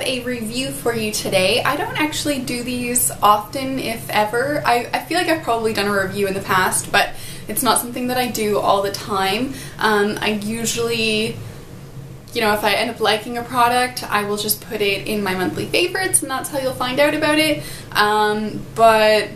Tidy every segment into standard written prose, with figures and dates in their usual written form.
a review for you today. I don't actually do these often, if ever. I feel like I've probably done a review in the past, but it's not something that I do all the time. I usually, you know, if I end up liking a product, I will just put it in my monthly favorites, and that's how you'll find out about it. But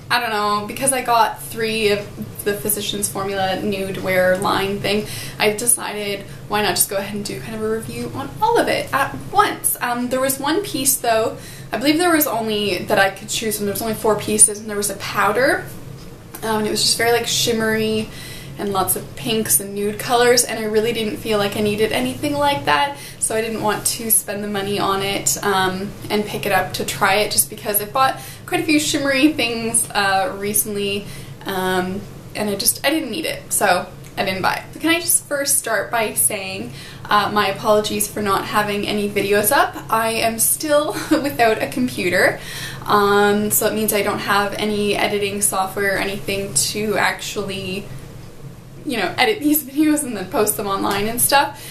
I don't know, because I got 3 of the Physicians Formula Nude Wear line thing, I decided why not just go ahead and do kind of a review on all of it at once. There was one piece though, I believe there was only, that I could choose from, there was only 4 pieces, and there was a powder, and it was just very like shimmery and lots of pinks and nude colors, and I really didn't feel like I needed anything like that, so I didn't want to spend the money on it and pick it up to try it, just because I bought quite a few shimmery things recently, and I didn't need it, so I didn't buy it. So can I just first start by saying my apologies for not having any videos up. I am still without a computer, so it means I don't have any editing software or anything to actually, you know, edit these videos and then post them online and stuff.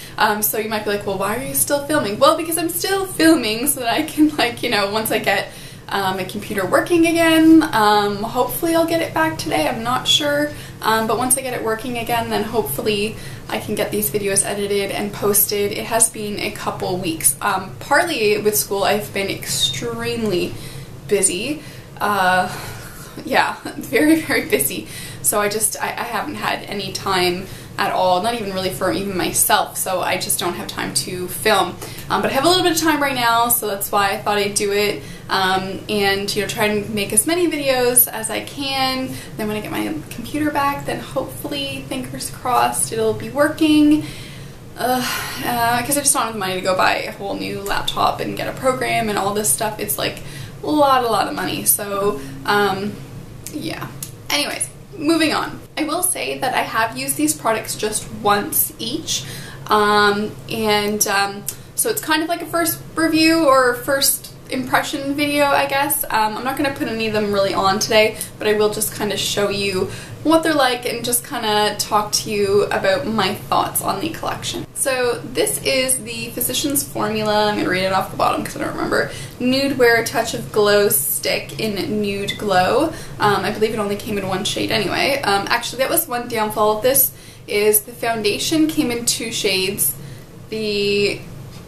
So you might be like, well, why are you still filming? Well, because I'm still filming so that I can, like, you know, once I get my computer working again, hopefully I'll get it back today, I'm not sure, but once I get it working again, then hopefully I can get these videos edited and posted. It has been a couple weeks. Partly with school, I've been extremely busy. Yeah, very, very busy. So I haven't had any time at all, not even really for even myself, so I just don't have time to film. But I have a little bit of time right now, so that's why I thought I'd do it, and, you know, try and make as many videos as I can. Then when I get my computer back, then hopefully, fingers crossed, it'll be working. Because I just don't have the money to go buy a whole new laptop and get a program and all this stuff. It's like a lot of money, so yeah. Anyways, moving on. I will say that I have used these products just once each, so it's kind of like a first review or first impression video, I guess. I'm not going to put any of them really on today, but I will just kind of show you what they're like and just kind of talk to you about my thoughts on the collection. So this is the Physicians Formula, I'm going to read it off the bottom because I don't remember, Nude Wear Touch of Glow Stick in Nude Glow. I believe it only came in 1 shade anyway. Actually, that was one downfall of this, is the foundation came in 2 shades.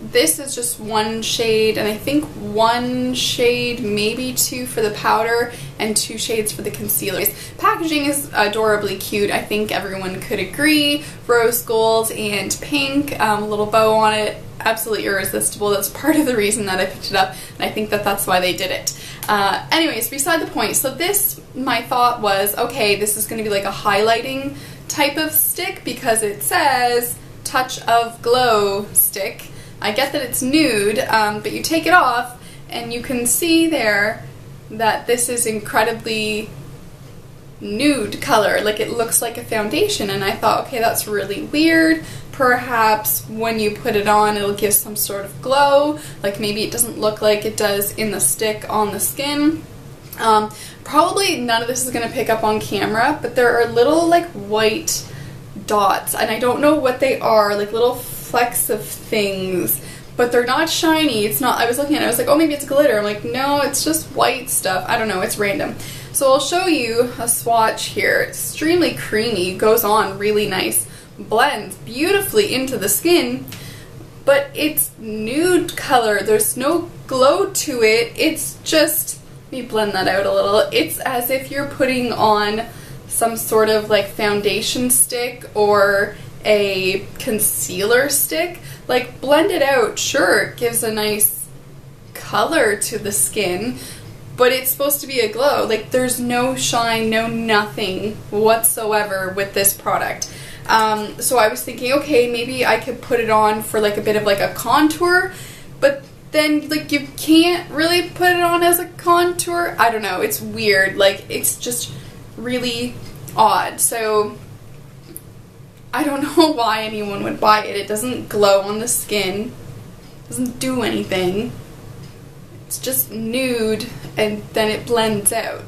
This is just 1 shade, and I think 1 shade, maybe 2 for the powder, and 2 shades for the concealers. Packaging is adorably cute, I think everyone could agree. Rose gold and pink, a little bow on it, absolutely irresistible. That's part of the reason that I picked it up, and I think that that's why they did it. Anyways, beside the point, so this, my thought was, okay, this is going to be like a highlighting type of stick because it says Touch of Glow Stick. I get that it's nude, but you take it off and you can see there that this is incredibly nude color. Like, it looks like a foundation, and I thought, okay, that's really weird. Perhaps when you put it on, it'll give some sort of glow. Like, maybe it doesn't look like it does in the stick on the skin. Probably none of this is going to pick up on camera, but there are little, like, white dots, and I don't know what they are, like little flecks of things, but they're not shiny. It's not, I was looking at it, I was like, oh, maybe it's glitter. I'm like, no, it's just white stuff. I don't know, it's random. So I'll show you a swatch here. It's extremely creamy, goes on really nice, blends beautifully into the skin, but it's nude color. There's no glow to it. It's just, let me blend that out a little. It's as if you're putting on some sort of like foundation stick or a concealer stick. Like, blend it out, sure, it gives a nice color to the skin, but it's supposed to be a glow. Like, there's no shine, no nothing whatsoever with this product. So I was thinking, okay, maybe I could put it on for like a bit of like a contour, but then, like, you can't really put it on as a contour. I don't know, it's weird. Like, it's just really odd. So I don't know why anyone would buy it. It doesn't glow on the skin. It doesn't do anything. It's just nude, and then it blends out.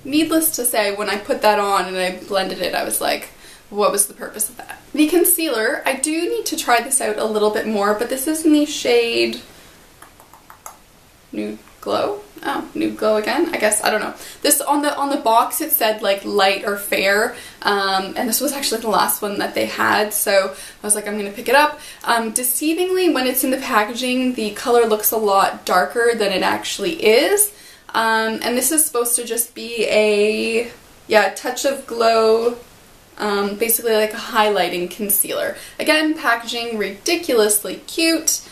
Needless to say, when I put that on and I blended it, I was like, what was the purpose of that? The concealer, I do need to try this out a little bit more, but this is in the shade Nude Glow. Oh, Nude Glow again, I guess, I don't know. This, on the box it said like light or fair, and this was actually the last one that they had, so I was like, I'm gonna pick it up. Deceivingly, when it's in the packaging, the color looks a lot darker than it actually is, and this is supposed to just be a, yeah, touch of glow, basically like a highlighting concealer. Again, packaging ridiculously cute.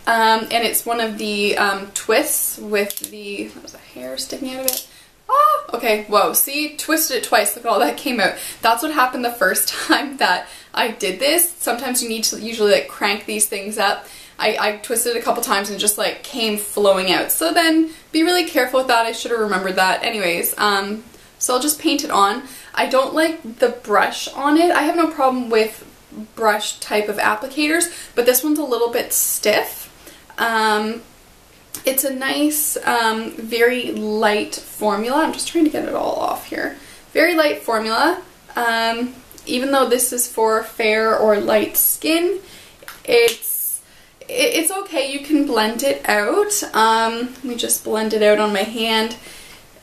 And it's one of the twists with the, what was the hair sticking out of it? Oh, okay, whoa, see, twisted it twice, look at all that came out. That's what happened the first time that I did this. Sometimes you need to usually like crank these things up. I twisted it a couple times and it just like came flowing out. So then be really careful with that. I should have remembered that. Anyways, so I'll just paint it on. I don't like the brush on it. I have no problem with brush type of applicators, but this one's a little bit stiff. It's a nice, very light formula. I'm just trying to get it all off here. Very light formula. Even though this is for fair or light skin, it's okay. You can blend it out. Let me just blend it out on my hand.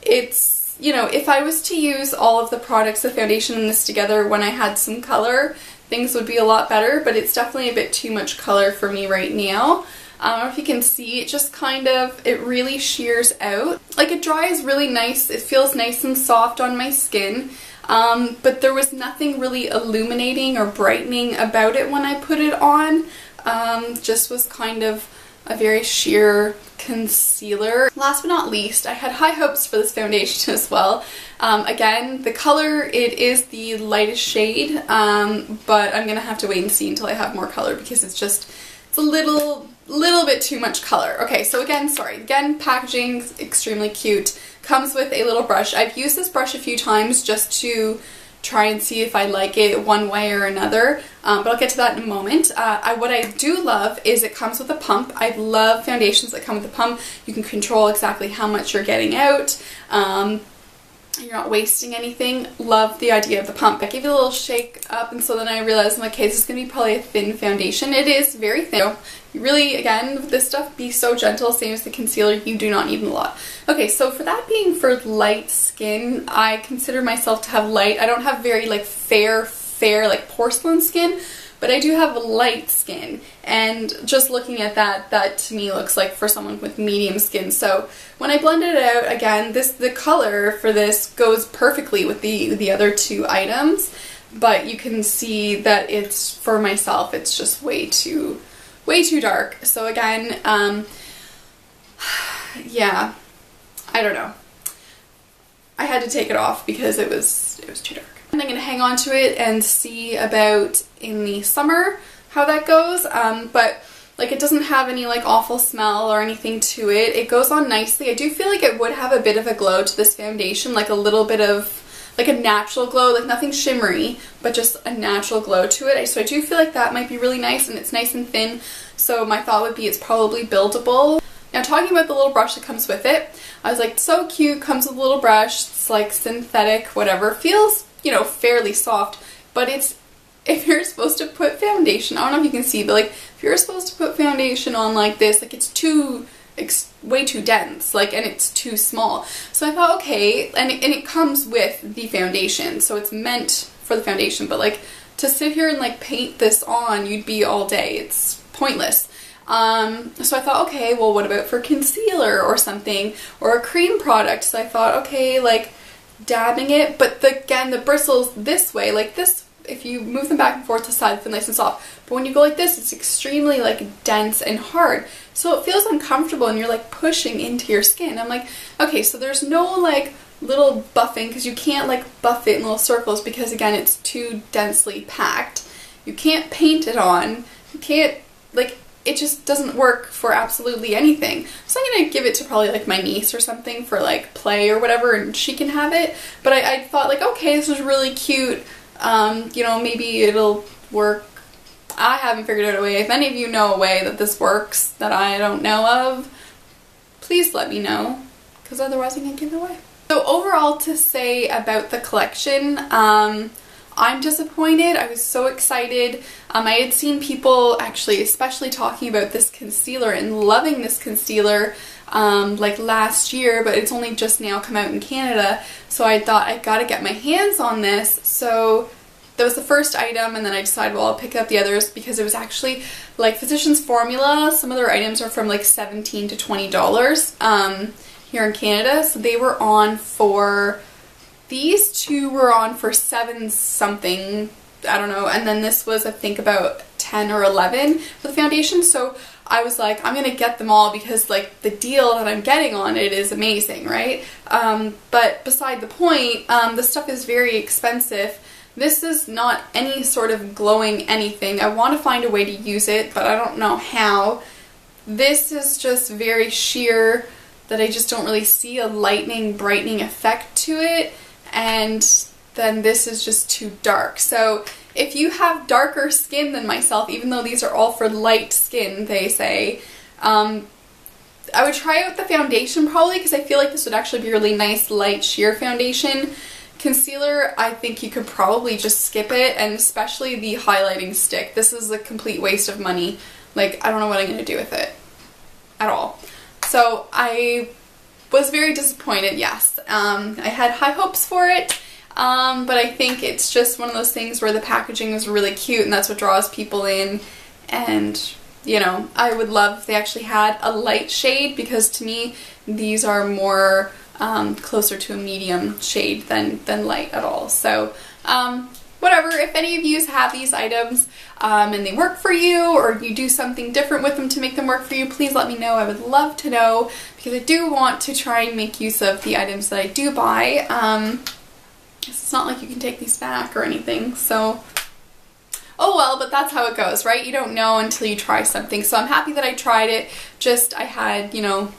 It's, you know, if I was to use all of the products, the foundation and this together when I had some color, things would be a lot better, but it's definitely a bit too much color for me right now. I don't know if you can see, it just kind of, it really shears out. Like, it dries really nice, it feels nice and soft on my skin, but there was nothing really illuminating or brightening about it when I put it on. Just was kind of a very sheer concealer. Last but not least, I had high hopes for this foundation as well. Again, the color, it is the lightest shade, but I'm gonna have to wait and see until I have more color because it's a little bit too much color. Okay, so again, sorry, again, packaging's extremely cute. Comes with a little brush. I've used this brush a few times just to try and see if I like it one way or another, but I'll get to that in a moment. What I do love is it comes with a pump. I love foundations that come with a pump. You can control exactly how much you're getting out. You're not wasting anything. Love the idea of the pump. I gave it a little shake up, and so then I realized, I'm like, okay, this is going to be probably a thin foundation. It is very thin. You really, again, with this stuff, be so gentle, same as the concealer, you do not need a lot. Okay, so for that being for light skin, I consider myself to have light. I don't have very like fair like porcelain skin, but I do have light skin, and just looking at that, that to me looks like for someone with medium skin. So when I blended it out, again, the color for this goes perfectly with the other two items, but you can see that it's, for myself, it's just way too dark. So again, yeah, I don't know. I had to take it off because it was too dark. And I'm going to hang on to it and see about in the summer how that goes, but like it doesn't have any like awful smell or anything to it. It goes on nicely. I do feel like it would have a bit of a glow to this foundation, like a little bit of like a natural glow, like nothing shimmery, but just a natural glow to it. So I do feel like that might be really nice, and it's nice and thin, so my thought would be it's probably buildable. Now, talking about the little brush that comes with it, I was like, so cute, comes with a little brush, it's like synthetic, whatever, feels, you know, fairly soft, but it's, if you're supposed to put foundation, I don't know if you can see, but like, if you're supposed to put foundation on like this, like it's way too dense, like, and it's too small. So I thought, okay, and it comes with the foundation, so it's meant for the foundation, but like, to sit here and like paint this on, you'd be all day, it's pointless. So I thought, okay, well, what about for concealer or something, or a cream product? So I thought, okay, like dabbing it, but again, the bristles this way, like this, if you move them back and forth to the side, it's nice and soft, but when you go like this, it's extremely like dense and hard, so it feels uncomfortable and you're like pushing into your skin. I'm like, okay, so there's no like little buffing, because you can't like buff it in little circles because again, it's too densely packed. You can't paint it on, you can't, like, it just doesn't work for absolutely anything. So I'm gonna give it to probably like my niece or something for like play or whatever, and she can have it. But I thought like, okay, this is really cute. You know, maybe it'll work. I haven't figured out a way. If any of you know a way that this works that I don't know of, please let me know, because otherwise I'm gonna give it away. So overall, to say about the collection, I'm disappointed. I was so excited. I had seen people actually especially talking about this concealer and loving this concealer. like last year, but it's only just now come out in Canada, so I thought I gotta get my hands on this. So that was the first item, and then I decided, well, I'll pick up the others because it was actually like Physicians Formula. Some of their items are from like $17 to $20 here in Canada, so they were on for, these two were on for 7 something, I don't know, and then this was I think about 10 or 11 for the foundation. So I was like, I'm gonna get them all because like the deal that I'm getting on it is amazing, right? But beside the point, the stuff is very expensive. This is not any sort of glowing anything. I want to find a way to use it, but I don't know how. This is just very sheer that I just don't really see a lightening, brightening effect to it, and then this is just too dark. So if you have darker skin than myself, even though these are all for light skin, they say, I would try out the foundation probably, because I feel like this would actually be a really nice light sheer foundation. Concealer, I think you could probably just skip it, and especially the highlighting stick. This is a complete waste of money. Like, I don't know what I'm going to do with it at all. So I was very disappointed, yes. I had high hopes for it. But I think it's just one of those things where the packaging is really cute and that's what draws people in, and you know, I would love if they actually had a light shade, because to me these are more closer to a medium shade than light at all. So whatever, if any of you have these items and they work for you, or you do something different with them to make them work for you, please let me know. I would love to know, because I do want to try and make use of the items that I do buy. It's not like you can take these back or anything, so oh well, but that's how it goes, right? You don't know until you try something. So I'm happy that I tried it, just I had, you know,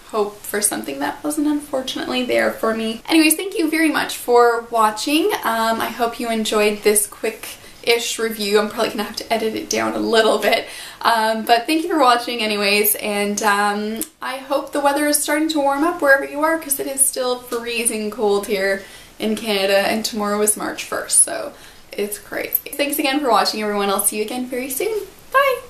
hope for something that wasn't unfortunately there for me. Anyways, thank you very much for watching. I hope you enjoyed this quick-ish review. I'm probably gonna have to edit it down a little bit, but thank you for watching anyways, and I hope the weather is starting to warm up wherever you are, because it is still freezing cold here in Canada, and tomorrow is March 1st, so it's crazy. Thanks again for watching, everyone. I'll see you again very soon. Bye!